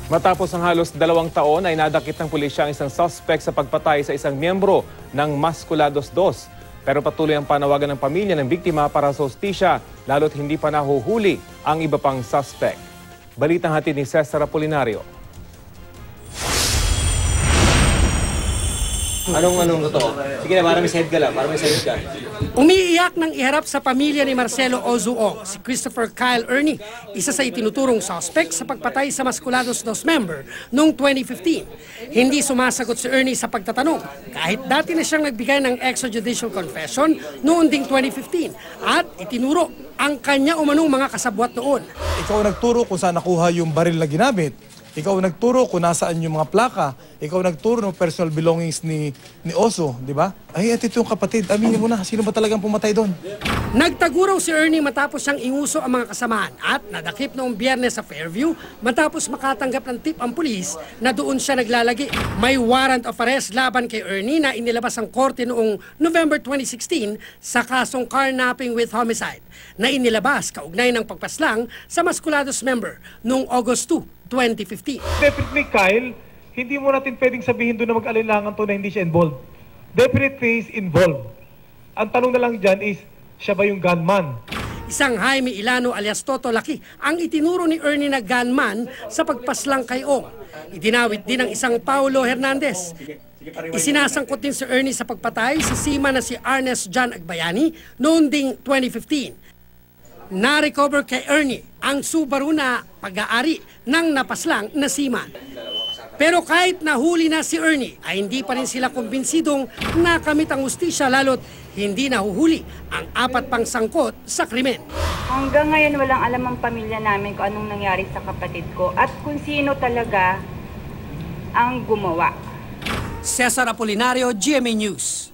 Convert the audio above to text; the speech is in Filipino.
Matapos ang halos 2 taon ay nadakip ng pulisya ang isang suspect sa pagpatay sa isang miyembro ng Masculados 2. Pero patuloy ang panawagan ng pamilya ng biktima para sa hustisya lalo't hindi pa nahuhuli ang iba pang suspect. Balitang hatid ni Cesar Apolinario. Anong totoo? Sige na, para may side ka lang, para may side ka. Umiiyak ng iharap sa pamilya ni Marcelo Ozuong, si Christopher Kyle Ernie, isa sa itinuturong suspect sa pagpatay sa Masculados 2 member noong 2015. Hindi sumasagot si Ernie sa pagtatanong, kahit dati na siyang nagbigay ng extrajudicial confession noong ding 2015 at itinuro ang kanya umanong mga kasabwat noon. Ikaw nagturo kung saan nakuha yung baril na ginamit. Ikaw nagturo kung nasaan yung mga plaka. Ikaw nagturo ng personal belongings ni Oso, di ba? Ay, ito yung kapatid. Aminin mo na, sino ba talagang pumatay doon? Nagtaguraw si Ernie matapos siyang inguso ang mga kasamahan at nadakip noong Biyernes sa Fairview matapos makatanggap ng tip ang pulis na doon siya naglalagi. May warrant of arrest laban kay Ernie na inilabas ang korte noong November 2016 sa kasong carnapping with homicide na inilabas kaugnay ng pagpaslang sa Masculados member noong August 2, 2015. Definitely, Kyle, hindi mo natin pwedeng sabihin doon na mag-alinlangan to na hindi siya involved. Definitely is involved. Ang tanong na lang dyan is, siya ba yung gunman? Isang Jaime Ilano alias Toto Laki ang itinuro ni Ernie na gunman sa pagpaslang kay Ong. Idinawit din ng isang Paulo Hernandez. Isinasangkot din si Ernie sa pagpatay sa sima na si Ernest John Agbayani noong ding 2015. Na-recover kay Ernie ang Subaru na pag-aari ng napaslang na seaman. Pero kahit nahuli na si Ernie, ay hindi pa rin sila kumbinsidong nakamit ang hustisya lalo't hindi nahuhuli ang 4 pang sangkot sa krimen. Hanggang ngayon walang alam ang pamilya namin kung anong nangyari sa kapatid ko at kung sino talaga ang gumawa. Cesar Apolinario, GMA News.